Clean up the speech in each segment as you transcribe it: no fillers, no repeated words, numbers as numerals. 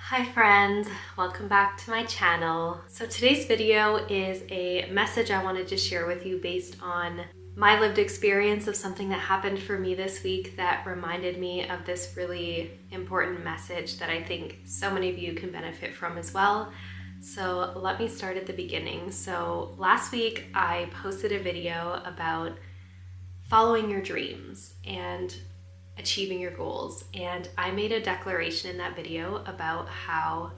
Hi friends, welcome back to my channel. So today's video is a message I wanted to share with you based on my lived experience of something that happened for me this week that reminded me of this really important message that I think so many of you can benefit from as well. So let me start at the beginning. So last week I posted a video about following your dreams and achieving your goals. And I made a declaration in that video about how,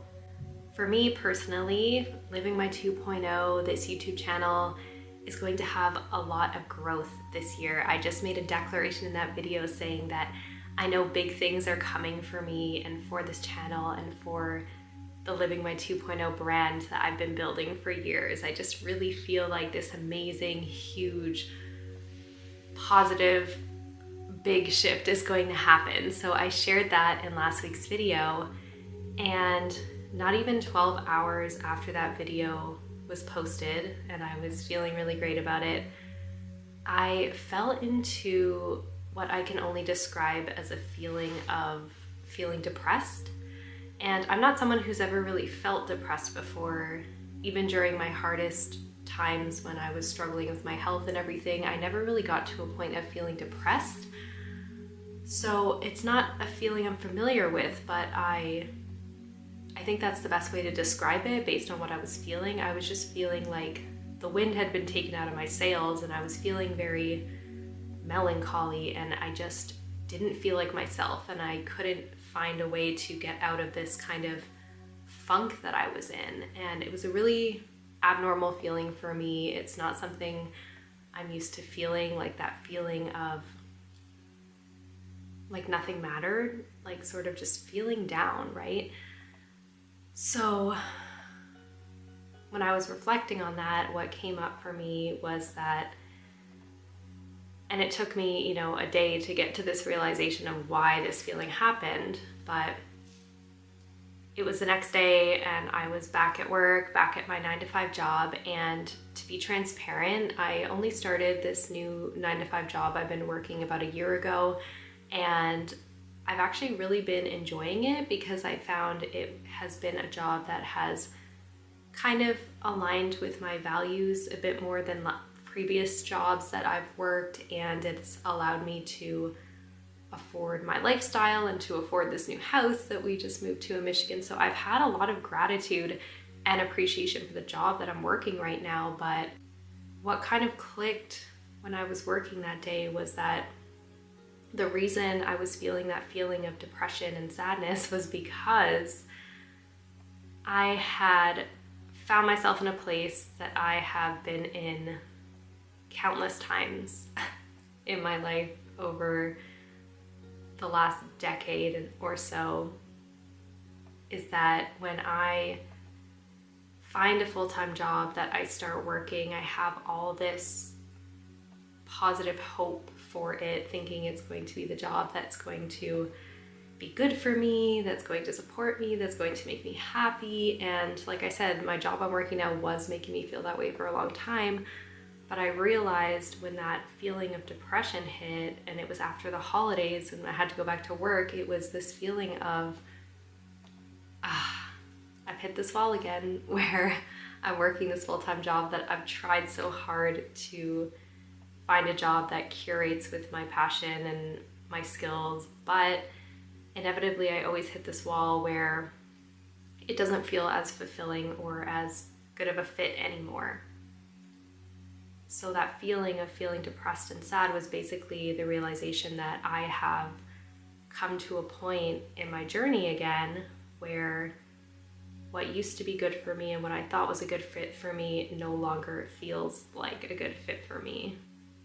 for me personally, living my 2.0, this YouTube channel is going to have a lot of growth this year. I just made a declaration in that video saying that I know big things are coming for me and for this channel and for the Living My 2.0 brand that I've been building for years. I just really feel like this amazing, huge, positive, big shift is going to happen. So I shared that in last week's video, and not even 12 hours after that video was posted and I was feeling really great about it, I fell into what I can only describe as a feeling of feeling depressed. And I'm not someone who's ever really felt depressed before. Even during my hardest times when I was struggling with my health and everything, I never really got to a point of feeling depressed. So it's not a feeling I'm familiar with, but I think that's the best way to describe it based on what I was feeling. I was just feeling like the wind had been taken out of my sails and I was feeling very melancholy and I just didn't feel like myself and I couldn't find a way to get out of this kind of funk that I was in. And it was a really abnormal feeling for me. It's not something I'm used to feeling, like that feeling of like nothing mattered, like sort of just feeling down, right? So when I was reflecting on that, what came up for me was that, and it took me, a day to get to this realization of why this feeling happened, but it was the next day and I was back at work, back at my 9-to-5 job, and to be transparent, I only started this new 9-to-5 job. I've been working about a year ago, and I've actually really been enjoying it because I found it has been a job that has kind of aligned with my values a bit more than previous jobs that I've worked, and it's allowed me to afford my lifestyle and to afford this new house that we just moved to in Michigan. So I've had a lot of gratitude and appreciation for the job that I'm working right now. But what kind of clicked when I was working that day was that the reason I was feeling that feeling of depression and sadness was because I had found myself in a place that I have been in countless times in my life over the last decade or so, is that when I find a full-time job that I start working, I have all this positive hope for it, thinking it's going to be the job that's going to be good for me, that's going to support me, that's going to make me happy. And like I said, my job I'm working now was making me feel that way for a long time. But I realized when that feeling of depression hit, and it was after the holidays and I had to go back to work, it was this feeling of, I've hit this wall again, where I'm working this full-time job that I've tried so hard to find a job that curates with my passion and my skills, but inevitably I always hit this wall where it doesn't feel as fulfilling or as good of a fit anymore. So that feeling of feeling depressed and sad was basically the realization that I have come to a point in my journey again where what used to be good for me and what I thought was a good fit for me no longer feels like a good fit for me.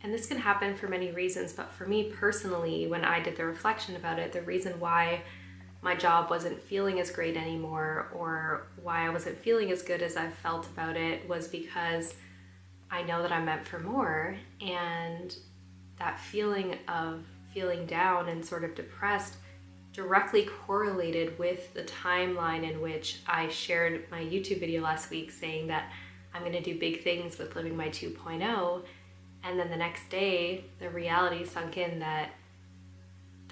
And this can happen for many reasons, but for me personally, when I did the reflection about it, the reason why my job wasn't feeling as great anymore or why I wasn't feeling as good as I felt about it was because I know that I'm meant for more, and that feeling of feeling down and sort of depressed directly correlated with the timeline in which I shared my YouTube video last week saying that I'm going to do big things with Living My 2.0. And then the next day, the reality sunk in that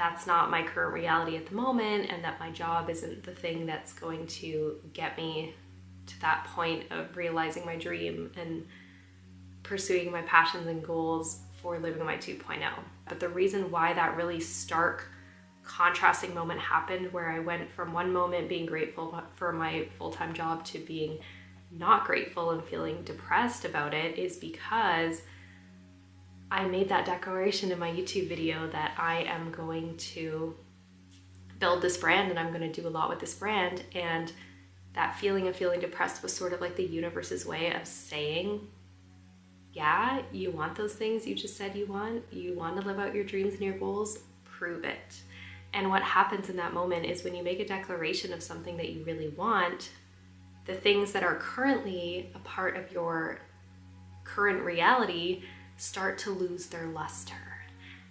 that's not my current reality at the moment, and that my job isn't the thing that's going to get me to that point of realizing my dream and pursuing my passions and goals for living my 2.0. But the reason why that really stark contrasting moment happened, where I went from one moment being grateful for my full-time job to being not grateful and feeling depressed about it, is because I made that declaration in my YouTube video that I am going to build this brand and I'm going to do a lot with this brand. And that feeling of feeling depressed was sort of like the universe's way of saying, yeah, you want those things you just said you want to live out your dreams and your goals, prove it. And what happens in that moment is when you make a declaration of something that you really want, the things that are currently a part of your current reality start to lose their luster.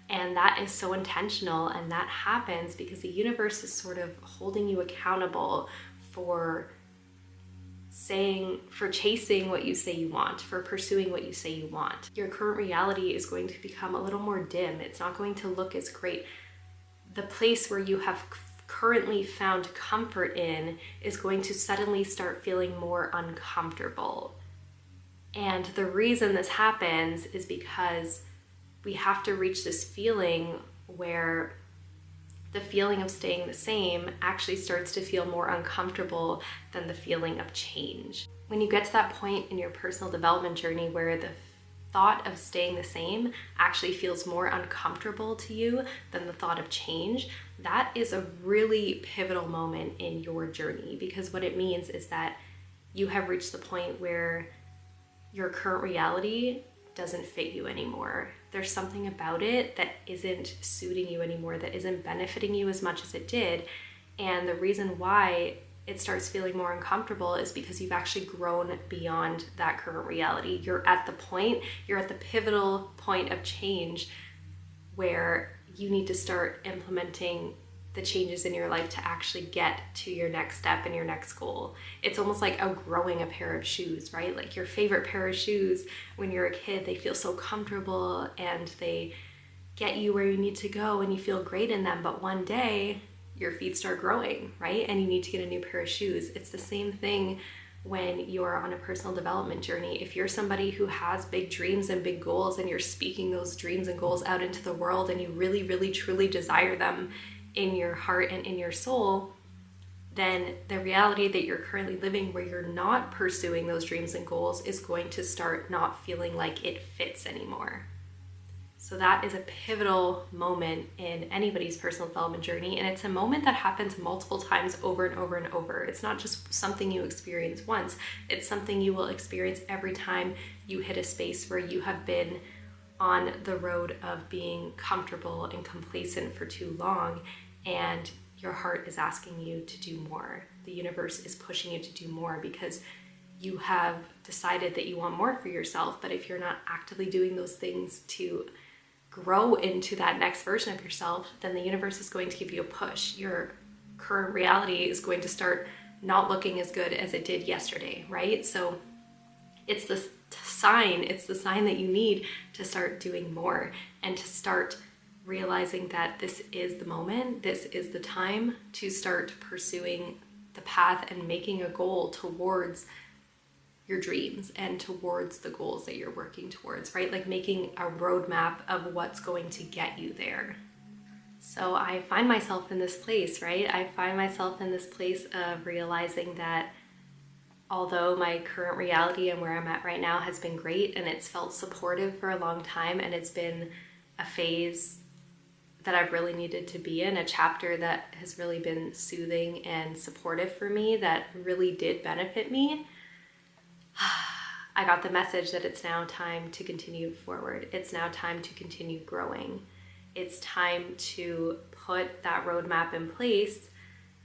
And that is so intentional, and that happens because the universe is sort of holding you accountable for chasing what you say you want, for pursuing what you say you want. Your current reality is going to become a little more dim. It's not going to look as great. The place where you have currently found comfort in is going to suddenly start feeling more uncomfortable. And the reason this happens is because we have to reach this feeling where the feeling of staying the same actually starts to feel more uncomfortable than the feeling of change. When you get to that point in your personal development journey where the thought of staying the same actually feels more uncomfortable to you than the thought of change, that is a really pivotal moment in your journey, because what it means is that you have reached the point where your current reality doesn't fit you anymore. There's something about it that isn't suiting you anymore, that isn't benefiting you as much as it did. And the reason why it starts feeling more uncomfortable is because you've actually grown beyond that current reality. You're at the pivotal point of change where you need to start implementing the changes in your life to actually get to your next step and your next goal. It's almost like outgrowing a pair of shoes, right? Like your favorite pair of shoes when you're a kid, they feel so comfortable and they get you where you need to go and you feel great in them. But one day your feet start growing, right? And you need to get a new pair of shoes. It's the same thing when you're on a personal development journey. If you're somebody who has big dreams and big goals and you're speaking those dreams and goals out into the world and you really, really, truly desire them in your heart and in your soul, then the reality that you're currently living where you're not pursuing those dreams and goals is going to start not feeling like it fits anymore. So that is a pivotal moment in anybody's personal development journey, and it's a moment that happens multiple times over and over and over. It's not just something you experience once, it's something you will experience every time you hit a space where you have been on the road of being comfortable and complacent for too long, and your heart is asking you to do more. The universe is pushing you to do more because you have decided that you want more for yourself. But if you're not actively doing those things to grow into that next version of yourself, then the universe is going to give you a push. Your current reality is going to start not looking as good as it did yesterday, right? So it's the sign that you need to start doing more and to start realizing that this is the moment, this is the time to start pursuing the path and making a goal towards your dreams and towards the goals that you're working towards, right? Like making a roadmap of what's going to get you there. So I find myself in this place, right? I find myself in this place of realizing that although my current reality and where I'm at right now has been great and it's felt supportive for a long time, and it's been a phase that I've really needed to be in, a chapter that has really been soothing and supportive for me, that really did benefit me, I got the message that it's now time to continue forward. It's now time to continue growing. It's time to put that roadmap in place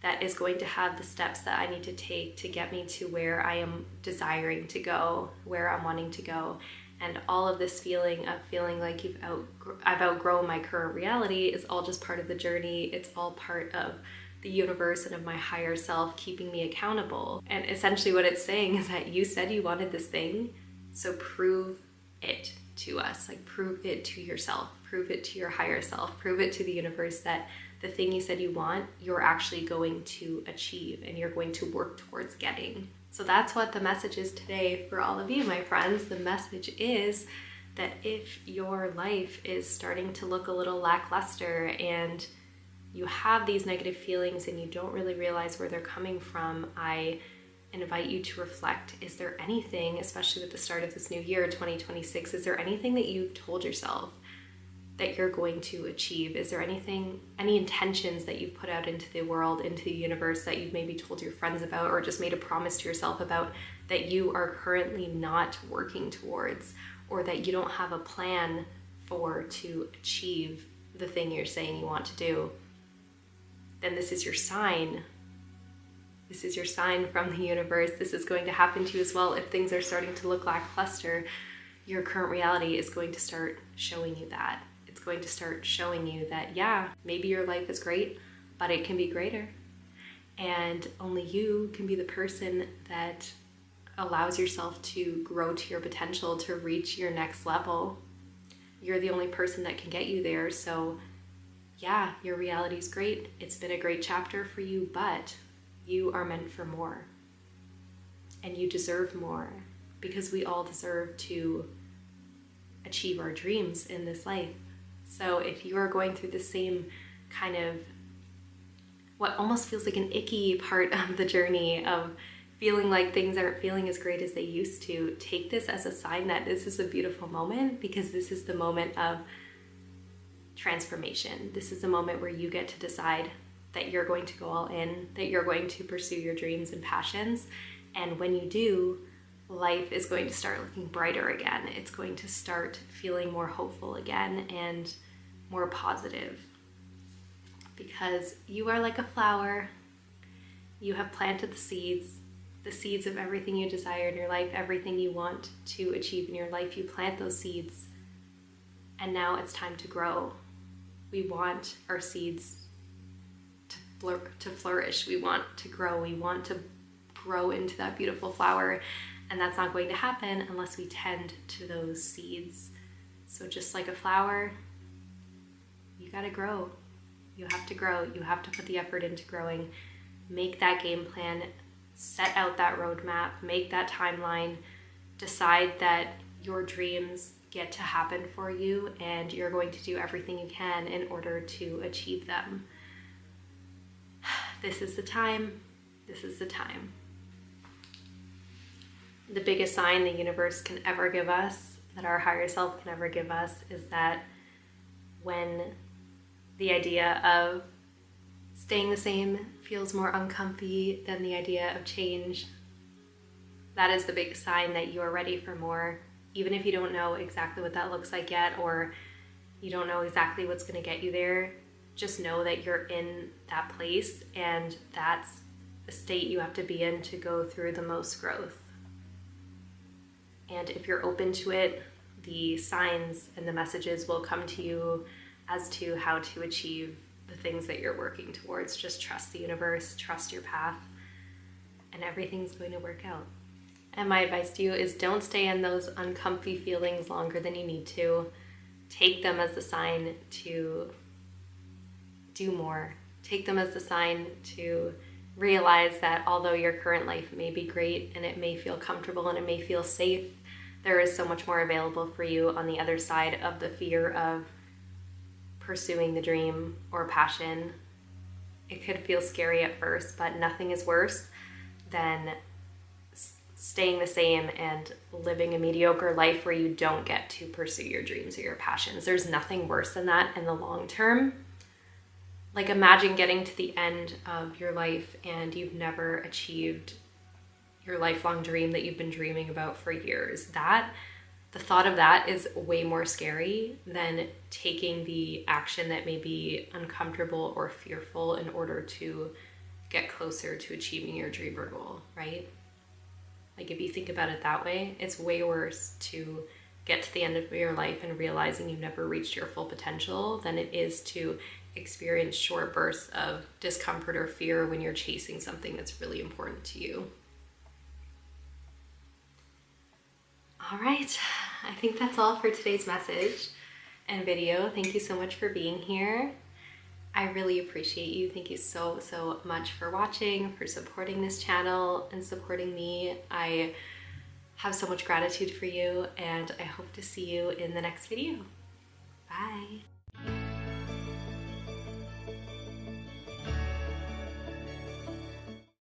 that is going to have the steps that I need to take to get me to where I am desiring to go, where I'm wanting to go. And all of this feeling of feeling like I've outgrown my current reality is all just part of the journey. It's all part of the universe and of my higher self keeping me accountable. And essentially what it's saying is that you said you wanted this thing, so prove it. to us. Like, prove it to yourself, prove it to your higher self, prove it to the universe that the thing you said you want, you're actually going to achieve and you're going to work towards getting. So that's what the message is today for all of you, my friends. The message is that if your life is starting to look a little lackluster and you have these negative feelings and you don't really realize where they're coming from, I invite you to reflect. Is there anything, especially with the start of this new year, 2026, is there anything that you've told yourself that you're going to achieve? Is there anything, any intentions that you've put out into the world, into the universe, that you've maybe told your friends about or just made a promise to yourself about that you are currently not working towards, or that you don't have a plan for to achieve the thing you're saying you want to do? Then this is your sign. This is your sign from the universe. This is going to happen to you as well. If things are starting to look lackluster, your current reality is going to start showing you that. It's going to start showing you that, yeah, maybe your life is great, but it can be greater. And only you can be the person that allows yourself to grow to your potential, to reach your next level. You're the only person that can get you there. So yeah, your reality is great. It's been a great chapter for you, but you are meant for more. And you deserve more, because we all deserve to achieve our dreams in this life. So if you are going through the same kind of what almost feels like an icky part of the journey of feeling like things aren't feeling as great as they used to, take this as a sign that this is a beautiful moment, because this is the moment of transformation. This is the moment where you get to decide that you're going to go all in, that you're going to pursue your dreams and passions. And when you do, life is going to start looking brighter again. It's going to start feeling more hopeful again and more positive, because you are like a flower. You have planted the seeds of everything you desire in your life, everything you want to achieve in your life. You plant those seeds, and now it's time to grow. We want our seeds to flourish. We want to grow. We want to grow into that beautiful flower, and that's not going to happen unless we tend to those seeds. So just like a flower, you gotta grow. You have to grow. You have to put the effort into growing. Make that game plan. Set out that roadmap. Make that timeline. Decide that your dreams get to happen for you, and you're going to do everything you can in order to achieve them. This is the time. This is the time. The biggest sign the universe can ever give us, that our higher self can ever give us, is that when the idea of staying the same feels more uncomfy than the idea of change, that is the biggest sign that you are ready for more. Even if you don't know exactly what that looks like yet, or you don't know exactly what's going to get you there, just know that you're in that place, and that's the state you have to be in to go through the most growth. And if you're open to it, the signs and the messages will come to you as to how to achieve the things that you're working towards. Just trust the universe, trust your path, and everything's going to work out. And my advice to you is, don't stay in those uncomfy feelings longer than you need to. Take them as the sign to do more. Take them as the sign to realize that although your current life may be great and it may feel comfortable and it may feel safe, there is so much more available for you on the other side of the fear of pursuing the dream or passion. It could feel scary at first, but nothing is worse than staying the same and living a mediocre life where you don't get to pursue your dreams or your passions. There's nothing worse than that in the long term. Like, imagine getting to the end of your life and you've never achieved your lifelong dream that you've been dreaming about for years. The thought of that is way more scary than taking the action that may be uncomfortable or fearful in order to get closer to achieving your dream or goal, right? Like, if you think about it that way, it's way worse to get to the end of your life and realizing you've never reached your full potential than it is to experience short bursts of discomfort or fear when you're chasing something that's really important to you. All right, I think that's all for today's message and video. Thank you so much for being here. I really appreciate you. Thank you so, so much for watching, for supporting this channel and supporting me. I have so much gratitude for you, and I hope to see you in the next video. Bye.